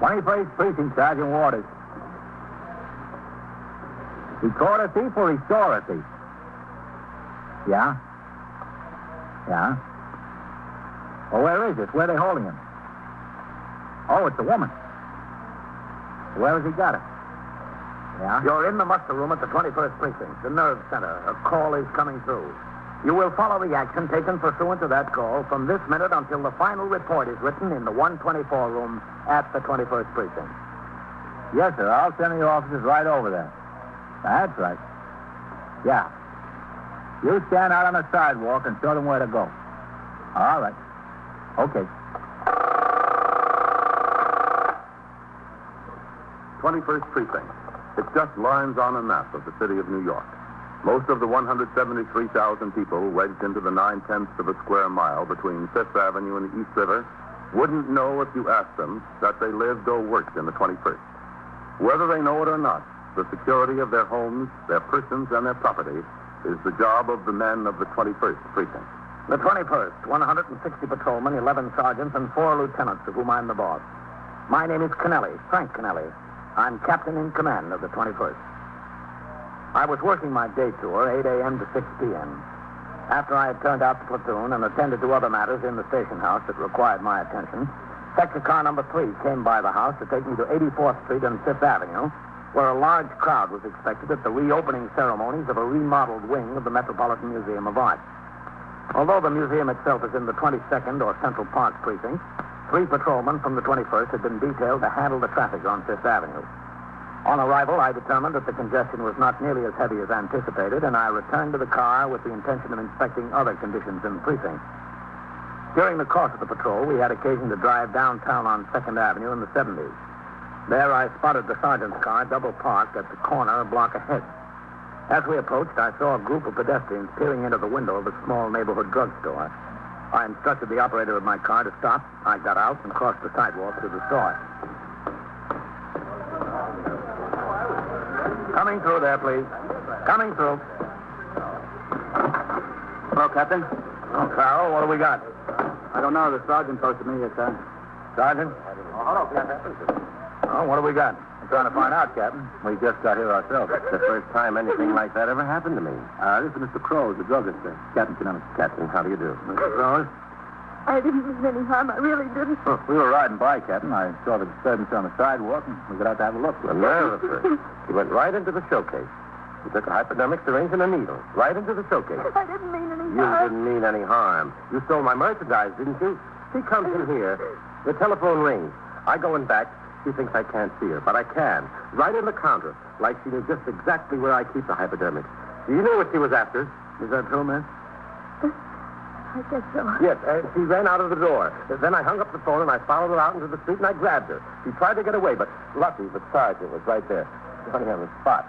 "21st Precinct, Sergeant Waters. He caught a thief or he saw a thief?" "Yeah? Yeah? Well, where is it? Where are they holding him?" "Oh, it's a woman. Where has he got her?" "Yeah?" You're in the muster room at the 21st Precinct, the nerve center. A call is coming through. You will follow the action taken pursuant to that call from this minute until the final report is written in the 124 room at the 21st Precinct. "Yes, sir. I'll send the officers right over there." "That's right. Yeah. You stand out on the sidewalk and show them where to go." "All right. Okay." 21st Precinct. It's just lines on a map of the city of New York. Most of the 173,000 people wedged into the 9/10 of a square mile between Fifth Avenue and the East River wouldn't know if you asked them that they lived or worked in the 21st. Whether they know it or not, the security of their homes, their persons, and their property is the job of the men of the 21st Precinct. The 21st, 160 patrolmen, 11 sergeants, and 4 lieutenants, of whom I'm the boss. My name is Kennelly, Frank Kennelly. I'm captain in command of the 21st. I was working my day tour, 8 a.m. to 6 p.m. After I had turned out the platoon and attended to other matters in the station house that required my attention, sector car number 3 came by the house to take me to 84th Street and 5th Avenue, where a large crowd was expected at the reopening ceremonies of a remodeled wing of the Metropolitan Museum of Art. Although the museum itself is in the 22nd or Central Park Precinct, 3 patrolmen from the 21st had been detailed to handle the traffic on 5th Avenue. On arrival, I determined that the congestion was not nearly as heavy as anticipated, and I returned to the car with the intention of inspecting other conditions in the precinct. During the course of the patrol, we had occasion to drive downtown on 2nd Avenue in the 70s. There, I spotted the sergeant's car double parked at the corner a block ahead. As we approached, I saw a group of pedestrians peering into the window of a small neighborhood drugstore. I instructed the operator of my car to stop. I got out and crossed the sidewalk to the store. Coming through there, please. Coming through. "Hello, Captain." Oh, Carol, what do we got? "I don't know. The sergeant posted me here, sir." Sergeant? "Oh, hello, Captain." Oh, what do we got? "I'm trying to find out, Captain. We just got here ourselves. It's the first time anything like that ever happened to me. This is Mr. Crows, the druggist, sir. Captain Kennelly. Captain, how do you do? Mr. Rose? I didn't mean any harm. I really didn't. Well, we were riding by, Captain. I saw the disturbance on the sidewalk, and we got out to have a look. The nerve of her. He went right into the showcase. He took a hypodermic syringe and a needle. Right into the showcase. I didn't mean any You harm. didn't mean any harm. You stole my merchandise, didn't you? She comes in here. The telephone rings. I go in back. She thinks I can't see her, but I can. Right in the counter, like she knew just exactly where I keep the hypodermic. You knew what she was after. Is that true, miss? I guess so. Yes, she ran out of the door. Then I hung up the phone and I followed her out into the street and I grabbed her. She tried to get away, but lucky the sergeant was right there, standing on the spot.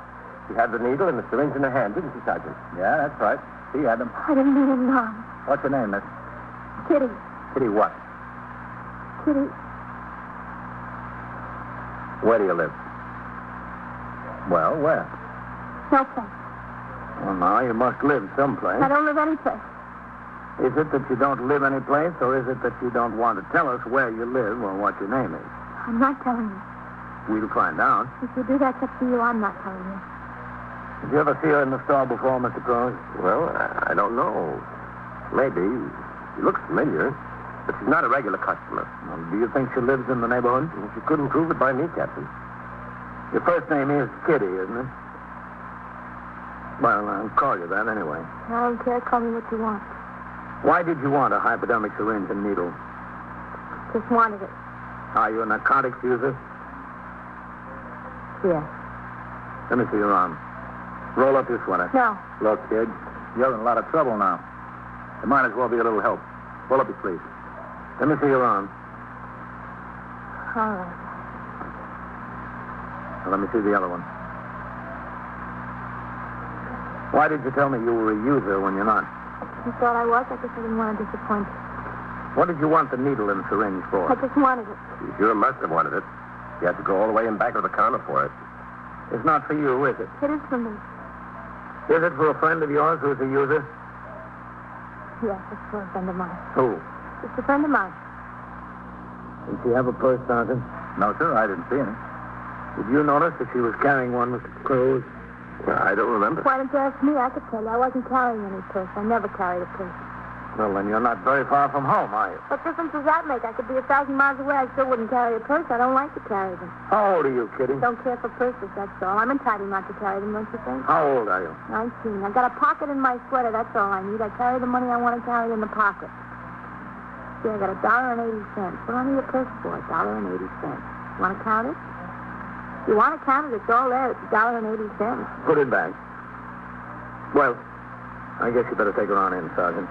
She had the needle and the syringe in her hand, didn't she, Sergeant? Yeah, that's right. She had them. I didn't mean any harm. What's her name, miss? Kitty. Kitty what? Kitty. Where do you live? Well, where? No place. Well, now, you must live someplace. I don't live any place. Is it that you don't live any place, or is it that you don't want to tell us where you live or what your name is? I'm not telling you. We'll find out. If you do, that's up to you. I'm not telling you. Did you ever see her in the store before, Mr. Crowe? Well, I don't know. Maybe. She looks familiar, but she's not a regular customer. Well, do you think she lives in the neighborhood? She couldn't prove it by me, Captain. Your first name is Kitty, isn't it? Well, I'll call you that anyway. I don't care. Call me what you want. Why did you want a hypodermic syringe and needle? Just wanted it. Are you a narcotics user? Yes. Let me see your arm. Roll up your sweater. No. Look, kid, you're in a lot of trouble now. There might as well be a little help. Roll up your sleeve. Let me see your arm. All right. Now, let me see the other one. Why did you tell me you were a user when you're not? You thought I was? I guess I didn't want to disappoint you. What did you want the needle and syringe for? I just wanted it. You sure must have wanted it. You had to go all the way in back of the counter for it. It's not for you, is it? It is for me. Is it for a friend of yours who's a user? Yes, it's for a friend of mine. Who? It's a friend of mine. Did she have a purse, Sergeant? No, sir, I didn't see any. Did you notice that she was carrying one, Mr. Cruz? Well, I don't remember. Why didn't you ask me? I could tell you. I wasn't carrying any purse. I never carried a purse. Well, then you're not very far from home, are you? What difference does that make? I could be 1,000 miles away. I still wouldn't carry a purse. I don't like to carry them. How old are you, Kitty? Don't care for purses, that's all. I'm entitled not to carry them, don't you think? How old are you? 19. I've got a pocket in my sweater. That's all I need. I carry the money I want to carry in the pocket. See, I got $1.80. What do I need a purse for? $1.80. Want to count it? If you want to count it, it's all there. It's $1.80. Put it back. Well, I guess you better take her on in, Sergeant.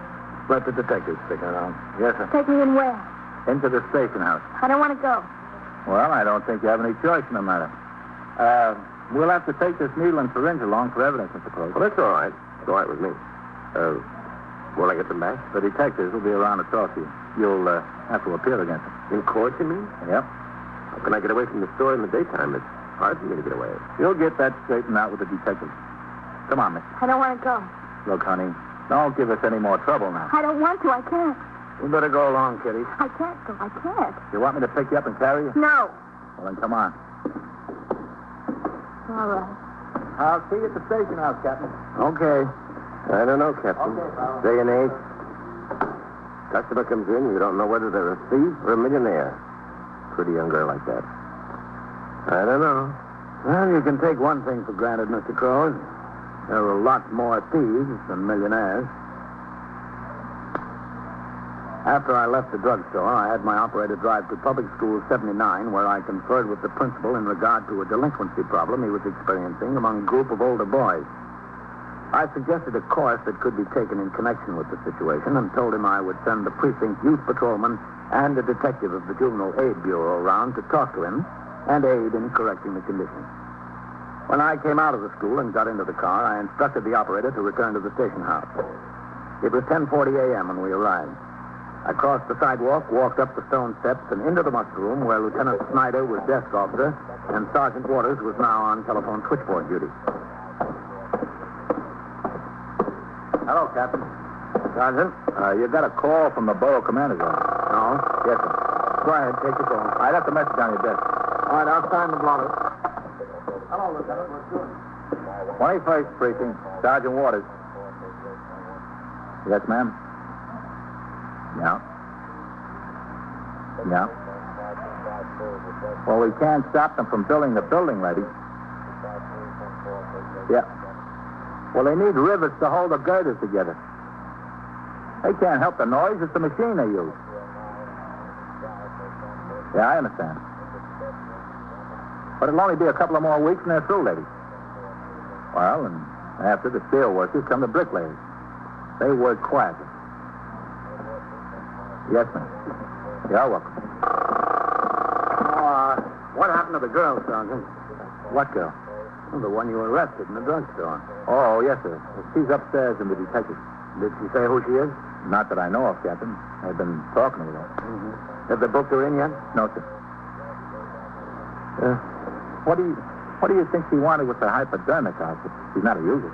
Let the detectives stick her around. Yes, sir. Take me in where? Into the station house. I don't want to go. Well, I don't think you have any choice in the matter. We'll have to take this needle and syringe along for evidence, Mr. Close. Well, that's all right. It's all right with me. Will I get them back? The detectives will be around to talk to you. You'll have to appeal against them. In court, you mean? Yep. How can I get away from the store in the daytime? It's hard for me to get away. You'll get that straightened out with the detectives. Come on, miss. I don't want to go. Look, honey, don't give us any more trouble now. I don't want to. I can't. You better go along, Kitty. I can't go. I can't. You want me to pick you up and carry you? No. Well, then come on. All right. I'll see you at the station house, Captain. Okay. I don't know, Captain. Okay, pal. Day and age. Customer comes in, you don't know whether they're a thief or a millionaire. Pretty young girl like that. I don't know. Well, you can take one thing for granted, Mr. Crowe. There are a lot more thieves than millionaires. After I left the drugstore, I had my operator drive to Public School 79, where I conferred with the principal in regard to a delinquency problem he was experiencing among a group of older boys. I suggested a course that could be taken in connection with the situation and told him I would send the precinct youth patrolman and a detective of the Juvenile Aid Bureau around to talk to him and aid in correcting the conditions. When I came out of the school and got into the car, I instructed the operator to return to the station house. It was 10:40 a.m. when we arrived. I crossed the sidewalk, walked up the stone steps, and into the muster room where Lieutenant Snyder was desk officer and Sergeant Waters was now on telephone switchboard duty. Hello, Captain. Sergeant? You got a call from the borough commander's office. No? Yes, sir. Go ahead, take your call. I left a message on your desk. All right, I'll sign the blotter. Hello, Lieutenant. What's doing? 21st Precinct, Sergeant Waters. Yes, ma'am? Yeah. Yeah. Well, we can't stop them from building the building, lady. Yeah. Well, they need rivets to hold the girders together. They can't help the noise. It's the machine they use. Yeah, I understand. But it'll only be a couple of more weeks and they're through, lady. Well, and after the steel workers come the bricklayers. They work quietly. Yes, ma'am. You're welcome. What happened to the girl, Sergeant? What girl? Well, the one you arrested in the drugstore. Oh, yes, sir. She's upstairs in the detective. Did she say who she is? Not that I know of, Captain. I've been talking with her. Mm-hmm. Have they booked her in yet? No, sir. What do you think she wanted with the hypodermic outfit? She's not a user.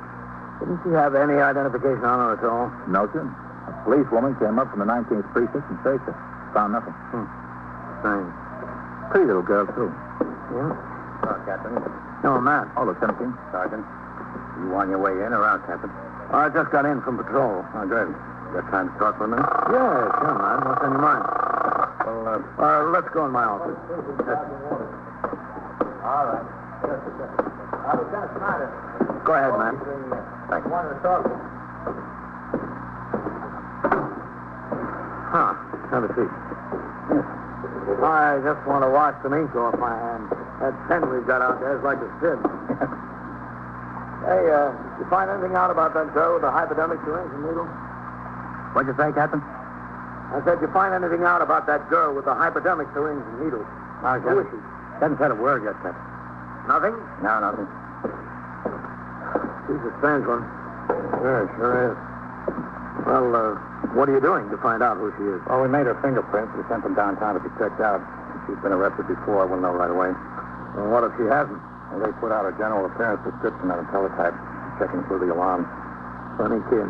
Didn't she have any identification on her at all? No, sir. A policewoman came up from the 19th Precinct and searched her. Found nothing. Strange. Pretty little girl, too. Yeah? Hello, Captain. No, Matt. Oh, Lieutenant King. Sergeant. You on your way in or out, Captain? I just got in from patrol. Oh, good. Got time to talk for a minute? Yeah, sure, man. What's on your mind? Well, let's go in my office. All right. Lieutenant Snyder. Go ahead, man. Thanks. Wanted to talk to you. Huh. Have a seat. Yes. I just want to wash some ink off my hand. That pen we've got out there is like a sieve. Hey, you find anything out about that girl with the hypodermic syringe and needle? What'd you say, Captain? I said, you find anything out about that girl with the hypodermic syringe and needle? Who is she? Hasn't said a word yet, Captain. Nothing? No, nothing. She's a strange one. Yeah, sure is. Well, what are you doing to find out who she is? Well, we made her fingerprints. We sent them downtown to be checked out. She's been arrested before. We'll know right away. Well, what if she hasn't? Well, they put out a general appearance description on a teletype, checking through the alarms. Funny kid.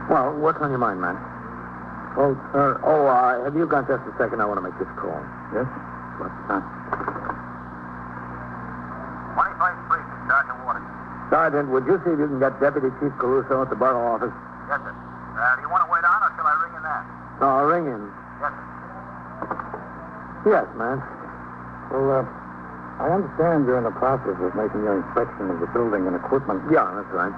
Well, what's on your mind, man? Well, sir. Have you got just a second? I want to make this call. Yes? What's that? 21st Precinct, Sergeant Waters. Sergeant, would you see if you can get Deputy Chief Caruso at the borough office? Yes, sir. Do you want to wait on, or shall I ring in there? No, I'll ring in. Yes, sir. Yes, man. Well, I understand you're in the process of making your inspection of the building and equipment. Yeah, that's right.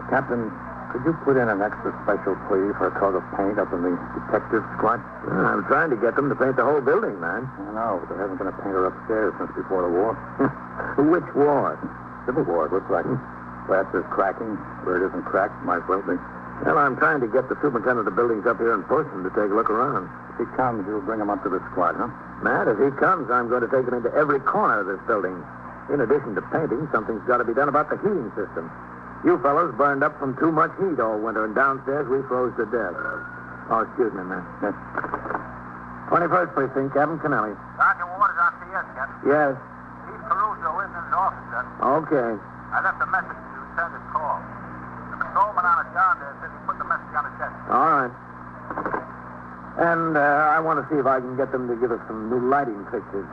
Captain, could you put in an extra special plea for a coat of paint up in the detective squad? I'm trying to get them to paint the whole building, man. I know, but there hasn't been a painter upstairs since before the war. Which ward? Civil War, it looks like. Plaster's cracking. Where it isn't cracked, might as well be. Well, I'm trying to get the superintendent of buildings up here in person to take a look around. If he comes, you'll bring him up to the squad, huh? Matt, if he comes, I'm going to take him into every corner of this building. In addition to painting, something's got to be done about the heating system. You fellows burned up from too much heat all winter, and downstairs we froze to death. Oh, excuse me, man. Yes. 21st Precinct, Captain Kennelly. Sergeant Waters on CS, Captain. Yes. Chief Caruso isn't in his office, sir. Okay. I left a message to return his call. The patrolman on it down there says he put the message on his desk. All right. And I want to see if I can get them to give us some new lighting fixtures.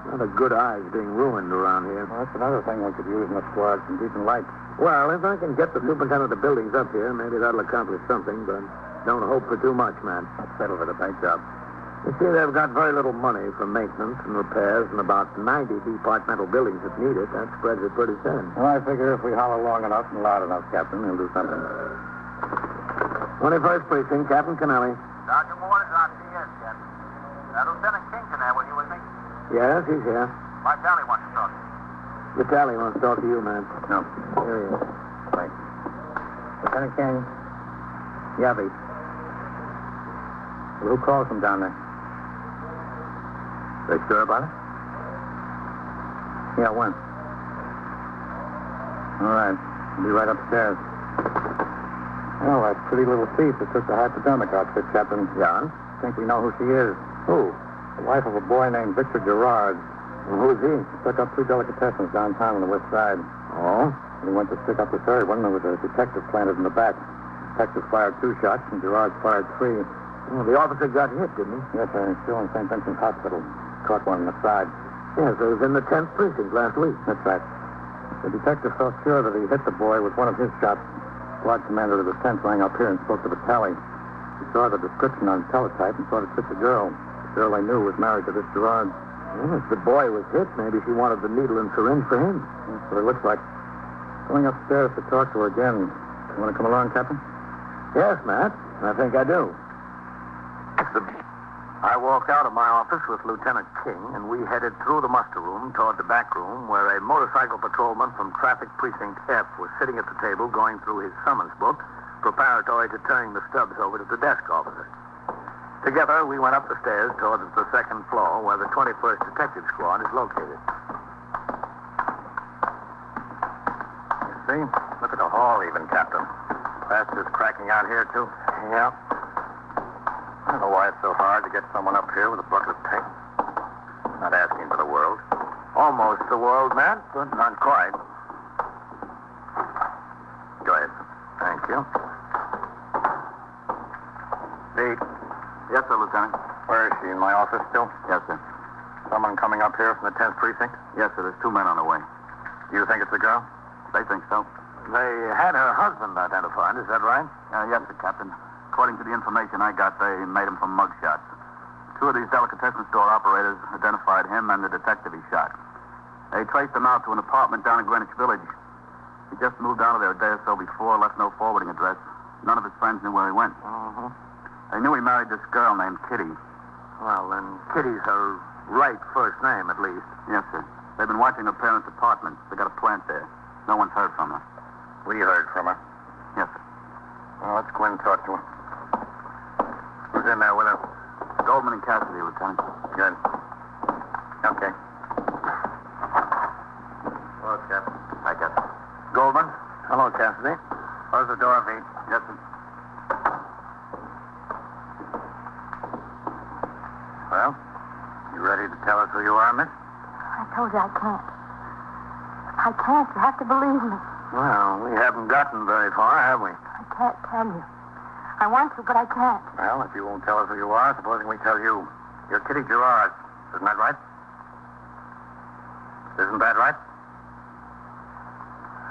Not a good eye's being ruined around here. Well, that's another thing we could use in the squad, some decent lights. Well, if I can get the superintendent of the buildings up here, maybe that'll accomplish something, but don't hope for too much, man. I'll settle for the paint job. You see, they've got very little money for maintenance and repairs and about 90 departmental buildings that need it. That spreads it pretty thin. Well, I figure if we holler long enough and loud enough, Captain, he'll do something. 21st Precinct, Captain Kennelly. Sergeant Waters on CS, Captain. Lieutenant Kington there, will you with me? Yes, he's here. My tally wants to talk to you. Vitaly wants to talk to you, man. No. Here he is. Wait. Lieutenant King? Yeah, Pete. Well, who calls from down there? They sure about it? Yeah, when? All right. I'll be right upstairs. Well, that pretty little thief that took the hypodermic outfit, Captain. Yeah? Think we know who she is. Who? The wife of a boy named Victor Gerard. Well, who's he? He took up 2 delicatessens downtown on the west side. Oh? He went to stick up the third one. There was a detective planted in the back. Detective fired 2 shots, and Gerard fired 3. Well, the officer got hit, didn't he? Yes, sir. He's still in St. Vincent's Hospital. Caught one on the side. Yes, it was in the 10th Precinct last week. That's right. The detective felt sure that he hit the boy with one of his shots. Squad commander of the 10th rang up here and spoke to Vitaly. He saw the description on teletype and thought it fit the girl. The girl they knew was married to this Gerard. Well, if the boy was hit, maybe she wanted the needle and syringe for him. That's what it looks like. Going upstairs to talk to her again. You want to come along, Captain? Yes, Matt. I think I do. I walked out of my office with Lieutenant King, and we headed through the muster room toward the back room where a motorcycle patrolman from Traffic Precinct F was sitting at the table going through his summons book, preparatory to turning the stubs over to the desk officer. Together, we went up the stairs towards the second floor where the 21st Detective Squad is located. You see? Look at the hall even, Captain. Plaster's cracking out here, too. Yeah. I don't know why it's so hard to get someone up here with a bucket of paint. Not asking for the world. Almost the world, Matt, but not quite. Go ahead. Thank you. Pete, Yes, sir, Lieutenant. where is she? In my office still? Yes, sir. Someone coming up here from the 10th Precinct? Yes, sir. There's 2 men on the way. Do you think it's a girl? They think so. They had her husband identified, is that right? Yes, sir, Captain. According to the information I got, they made him from mugshots. 2 of these delicatessen store operators identified him and the detective he shot. They traced him out to an apartment down in Greenwich Village. He just moved out of there a day or so before, left no forwarding address. None of his friends knew where he went. Uh-huh. They knew he married this girl named Kitty. Well, then Kitty's her right first name, at least. Yes, sir. They've been watching her parents' apartment. They got a plant there. No one's heard from her. We heard from her. Yes, sir. Well, let's go in and talk to her. Who's in there with her? Goldman and Cassidy, Lieutenant. Good. Okay. Hello, Captain. Hi, Captain. Goldman? Hello, Cassidy. Close the door, Pete. Yes, sir. Well, you ready to tell us who you are, miss? I told you I can't. I can't. You have to believe me. Well, we haven't gotten very far, have we? I can't tell you. I want to, but I can't. Well, if you won't tell us who you are, supposing we tell you. You're Kitty Gerard. Isn't that right? Isn't that right?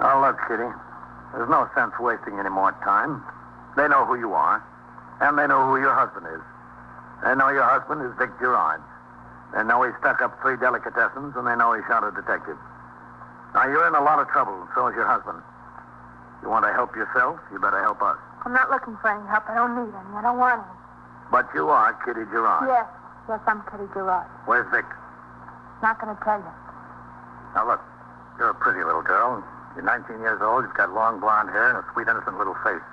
Oh, look, Kitty. There's no sense wasting any more time. They know who you are, and they know who your husband is. They know your husband is Vic Gerard. They know he stuck up 3 delicatessens, and they know he shot a detective. Now, you're in a lot of trouble, and so is your husband. You want to help yourself, you better help us. I'm not looking for any help. I don't need any. I don't want any. But you are Kitty Gerard. Yes. Yes, I'm Kitty Gerard. Where's Vic? Not going to tell you. Now, look, you're a pretty little girl. You're 19 years old. You've got long blonde hair and a sweet, innocent little face.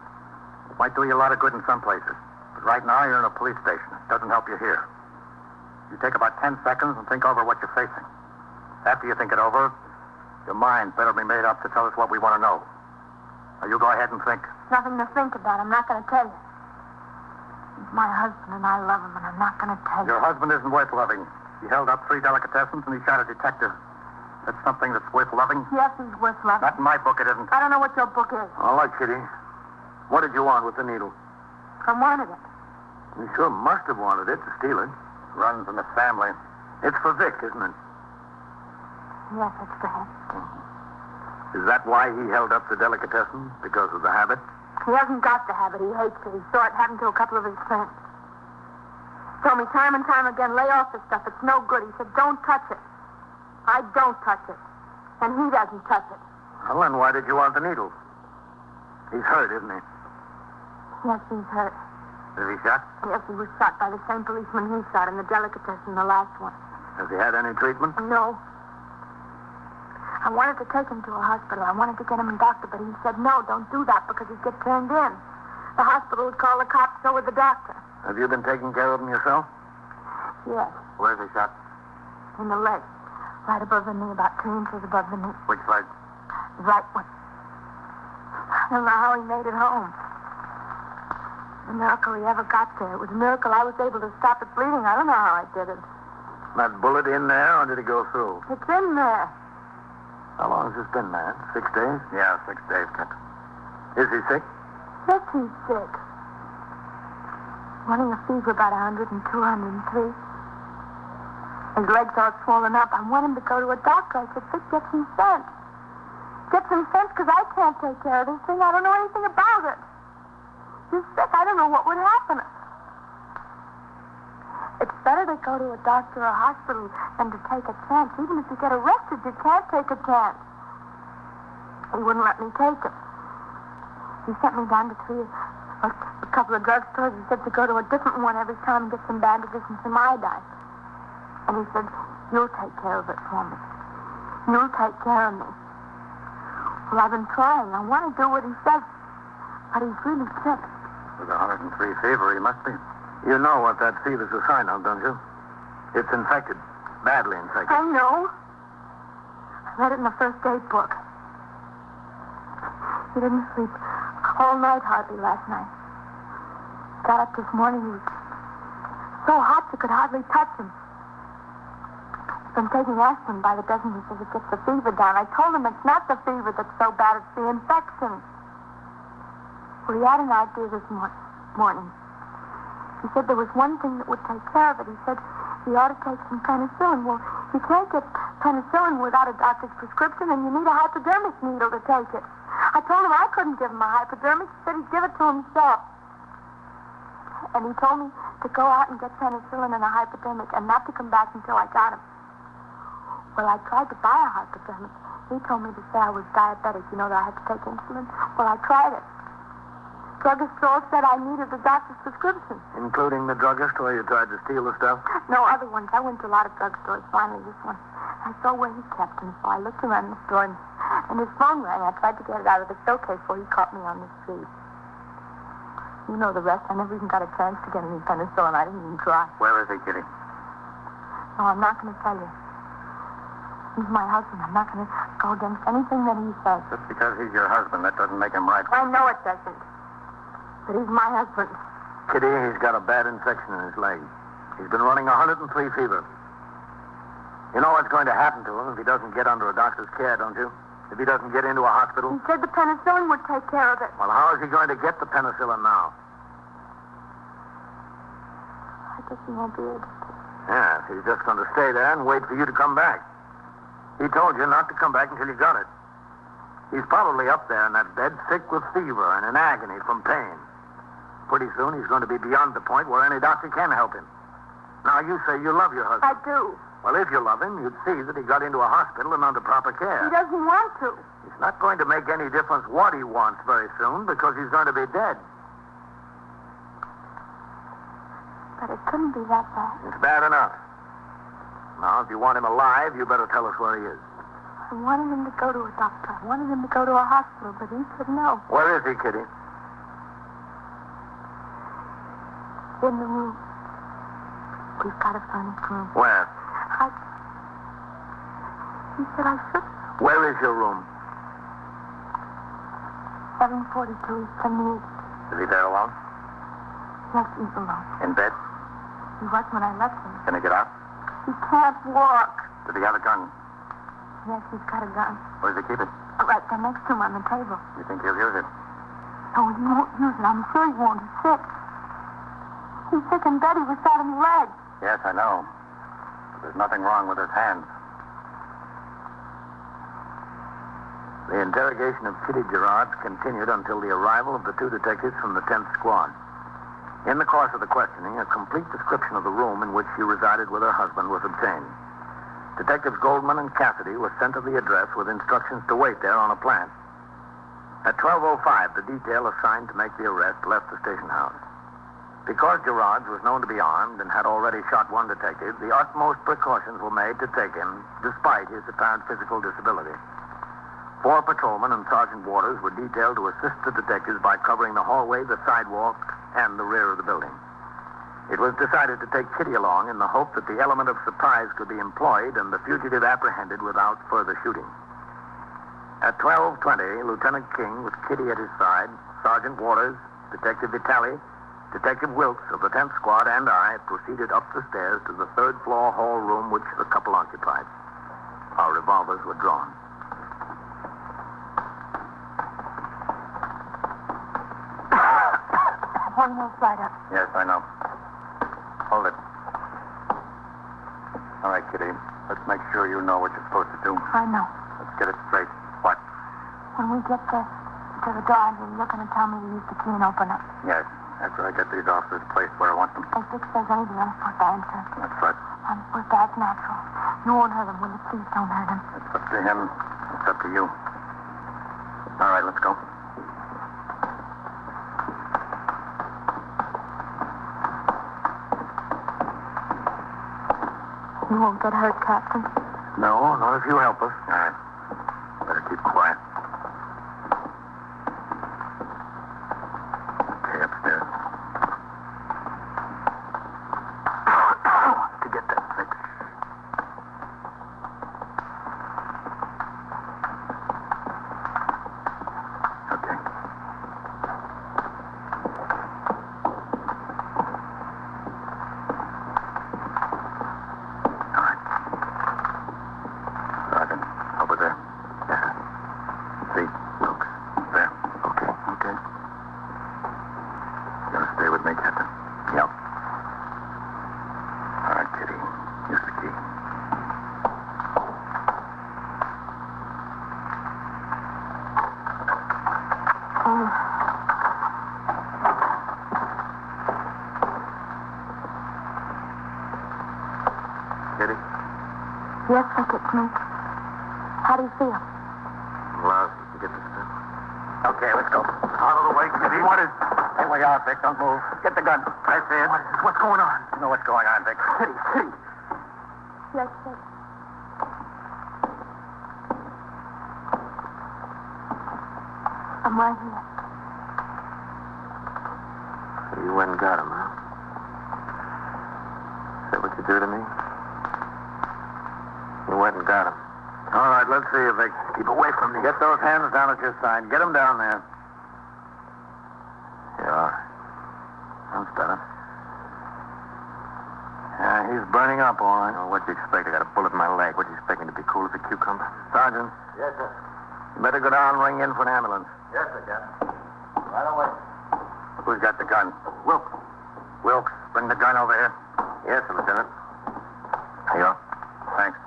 It might do you a lot of good in some places. But right now, you're in a police station. It doesn't help you here. You take about 10 seconds and think over what you're facing. After you think it over, your mind better be made up to tell us what we want to know. Now, you go ahead and think. Nothing to think about. I'm not going to tell you. He's my husband, and I love him, and I'm not going to tell you. Your husband isn't worth loving. He held up 3 delicatessens, and he shot a detective. That's something that's worth loving? Yes, he's worth loving. Not in my book, it isn't. I don't know what your book is. All right, Kitty. What did you want with the needle? I wanted it. You sure must have wanted it to steal it. Runs in the family. It's for Vic, isn't it? Yes, it's for him. Is that why he held up the delicatessen? Because of the habit? He hasn't got the habit. He hates it. He saw it happen to a couple of his friends. Told me time and time again, lay off the stuff. It's no good. He said, don't touch it. I don't touch it. And he doesn't touch it. Well, then why did you want the needle? He's hurt, isn't he? Yes, he's hurt. Is he shot? Yes, he was shot by the same policeman he shot in the delicatessen, the last one. Has he had any treatment? No. I wanted to take him to a hospital. I wanted to get him a doctor, but he said, no, don't do that because he'd get turned in. The hospital would call the cops, so would the doctor. Have you been taking care of him yourself? Yes, Where's he shot? in the leg. Right above the knee, about 2 inches above the knee. Which leg? The right one. I don't know how he made it home. A miracle he ever got there. It was a miracle I was able to stop it bleeding. I don't know how I did it. That bullet in there, or did it go through? It's in there. How long has this been, man? 6 days? Yeah, 6 days, Captain. Is he sick? Yes, he's sick. Running a fever about 102, 103. His legs all swollen up. I want him to go to a doctor. I said, Vic, get some sense. Get some sense because I can't take care of this thing. I don't know anything about it. He's sick. I don't know what would happen. It's better to go to a doctor or a hospital than to take a chance. Even if you get arrested, you can't take a chance. He wouldn't let me take it. He sent me down to a couple of drugstores. He said to go to a different one every time and get some bandages and some iodine. And he said, you'll take care of it for me. You'll take care of me. Well, I've been trying. I want to do what he says. But he's really sick. With 103 fever, he must be. You know what that fever's a sign of, don't you? It's infected. Badly infected. I know. I read it in the first aid book. He didn't sleep all night hardly last night. Got up this morning. He was so hot you could hardly touch him. He's been taking aspirin by the dozen. He says it gets the fever down. I told him it's not the fever that's so bad. It's the infection. Well, he had an idea this morning. He said there was one thing that would take care of it. He said he ought to take some penicillin. Well, you can't get penicillin without a doctor's prescription, and you need a hypodermic needle to take it. I told him I couldn't give him a hypodermic. He said he'd give it to himself. And he told me to go out and get penicillin and a hypodermic and not to come back until I got him. Well, I tried to buy a hypodermic. He told me to say I was diabetic, that I had to take insulin. Well, I tried it. Drugstore said I needed a doctor's prescription. Including the druggist where you tried to steal the stuff? No, other ones. I went to a lot of drugstores. Finally, this one. I saw where he kept them, so I looked around the store, and his phone rang. I tried to get it out of the showcase before he caught me on the street. You know the rest. I never even got a chance to get any penicillin. I didn't even try. Where is he, Kitty? No, I'm not going to tell you. He's my husband. I'm not going to go against anything that he says. Just because he's your husband, that doesn't make him right. I know it doesn't. But he's my husband. Kitty, he's got a bad infection in his leg. He's been running 103 fever. You know what's going to happen to him if he doesn't get under a doctor's care, don't you? If he doesn't get into a hospital? He said the penicillin would take care of it. Well, how is he going to get the penicillin now? guess he won't be able to. Yeah, he's just going to stay there and wait for you to come back. He told you not to come back until you got it. He's probably up there in that bed, sick with fever and in agony from pain. Pretty soon he's going to be beyond the point where any doctor can help him. Now, you say you love your husband. I do. Well, if you love him, you'd see that he got into a hospital and under proper care. He doesn't want to. It's not going to make any difference what he wants very soon because he's going to be dead. But it couldn't be that bad. It's bad enough. Now, if you want him alive, you better tell us where he is. I wanted him to go to a doctor. I wanted him to go to a hospital, but he said no. Where is he, Kitty? In the room. We've got a furnished room. Where? He said I should. Where is your room? 742 East 78th. Is he there alone? Yes, he's alone. In bed? He was when I left him. Can he get out? He can't walk. Does he have a gun? Yes, he's got a gun. Where does he keep it? Right there next to him on the table. You think he'll use it? No, he won't use it. I'm sure he won't. He's sick. He's sick in bed. He was shot in the leg. Yes, I know. But there's nothing wrong with his hands. The interrogation of Kitty Gerard continued until the arrival of the two detectives from the 10th Squad. In the course of the questioning, a complete description of the room in which she resided with her husband was obtained. Detectives Goldman and Cassidy were sent to the address with instructions to wait there on a plan. At 12:05, the detail assigned to make the arrest left the station house. Because Gerard was known to be armed and had already shot one detective, the utmost precautions were made to take him, despite his apparent physical disability. 4 patrolmen and Sergeant Waters were detailed to assist the detectives by covering the hallway, the sidewalk, and the rear of the building. It was decided to take Kitty along in the hope that the element of surprise could be employed and the fugitive apprehended without further shooting. At 12:20, Lieutenant King, with Kitty at his side, Sergeant Waters, Detective Vitale, Detective Wilkes of the 10th Squad, and I proceeded up the stairs to the 3rd floor hall room which the couple occupied. Our revolvers were drawn. One more slide up. Yes, I know. Hold it. All right, Kitty. Let's make sure you know what you're supposed to do. I know. Let's get it straight. What? When we get there to the door, you're going to tell me to use the key and open up. Yes. After I get these officers placed where I want them. If Dick says anything else, put that in touch. That's right. With that's natural. You won't hurt him, will you? Please don't hurt him. It's up to him. It's up to you. All right, let's go. You won't get hurt, Captain. No, not if you help us. All right. Better keep quiet. Okay, upstairs. To get that fixed. Okay. All right. Sergeant, over there. Yeah. See, Wilkes. There. Okay. Okay. You gonna stay with me, Captain? Yep. All right, Kitty. Here's the key. Kitty? Yes, Dick, it's me. How do you feel? Lousy. You get this stuff? Okay, let's go. Out of the way, Kitty. What is... Stay where you are, Vic. Don't move. Get the gun. I see it. What is this? What's going on? You know what's going on, Vic. Kitty, Kitty. Yes, Dick. I'm right here. You went and got him, huh? Is that what you do to me? You went and got him. All right, let's see you, Vic. Keep away from me. Get those hands down at your side. Get them down there. Yeah. That's better. Yeah, he's burning up, all right. Well, what'd you expect? I got a bullet in my leg. What do you expect me to be cool as a cucumber? Sergeant. Yes, sir. You better go down and ring in for an ambulance. Yes, sir, Captain. Right away. Who's got the gun? Wilkes. Wilkes, bring the gun over here. Yes, Lieutenant. Here you are. Thanks.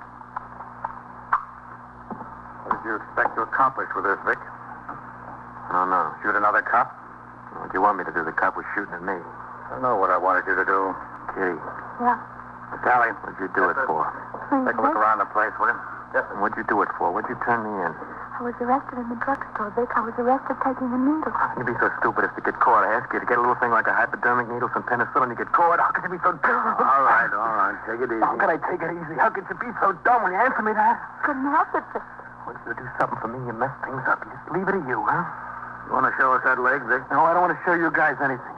What did you expect to accomplish with this, Vic? No. Shoot another cop? What do you want me to do? The cop was shooting at me. I know what I wanted you to do. Kitty, Yeah. Tally, what'd you do it for? Please, take a look Vic. around the place, will you? What'd you do it for? What'd you turn me in? I was arrested in the drugstore, Vic. I was arrested taking a needle. How can you be so stupid as to get caught? I ask you to get a little thing like a hypodermic needle, some penicillin, you get caught. How can you be so dumb? All right. Take it easy. How can I take it easy? How could you be so dumb when you answer me that? Couldn't help it, Vic. I want you to do something for me. You mess things up. You just leave it to you, huh? You want to show us that leg, Vic? No, I don't want to show you guys anything.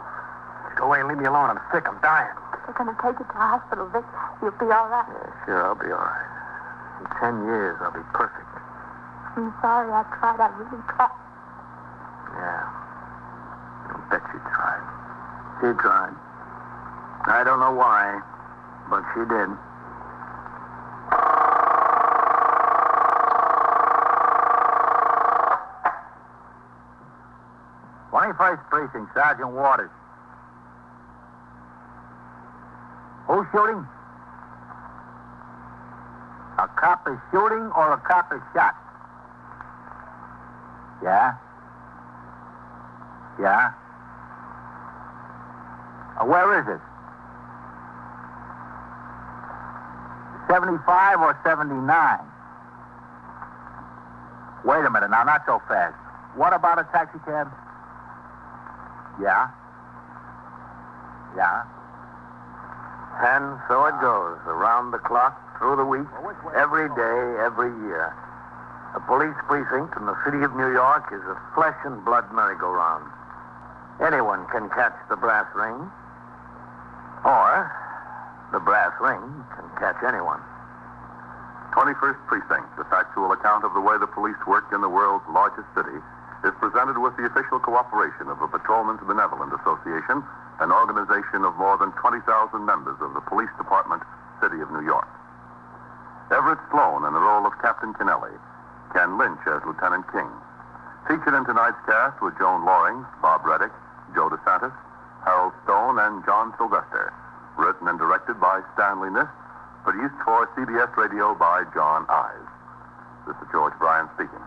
Just go away and leave me alone. I'm sick. I'm dying. They're going to take you to the hospital, Vic. You'll be all right. Yeah, sure, I'll be all right. In 10 years, I'll be perfect. I'm sorry I tried. I really tried. Yeah. I'll bet you tried. She tried. I don't know why, but she did. 21st Precinct, Sergeant Waters. Who's shooting? A cop is shooting or a cop is shot? Yeah? Yeah? Where is it? 75 or 79? Wait a minute now, not so fast. What about a taxi cab? Yeah? Yeah? And so it goes, around the clock, through the week, every day, every year. A police precinct in the city of New York is a flesh and blood merry-go-round. Anyone can catch the brass ring, or the brass ring can catch anyone. 21st Precinct, a factual account of the way the police work in the world's largest city, is presented with the official cooperation of the Patrolmen's Benevolent Association, an organization of more than 20,000 members of the Police Department, City of New York. Everett Sloan in the role of Captain Kennelly, Ken Lynch as Lieutenant King. Featured in tonight's cast were Joan Loring, Bob Reddick, Joe DeSantis, Harold Stone, and John Sylvester. Written and directed by Stanley Nist. Produced for CBS Radio by John Ives. This is George Bryan speaking.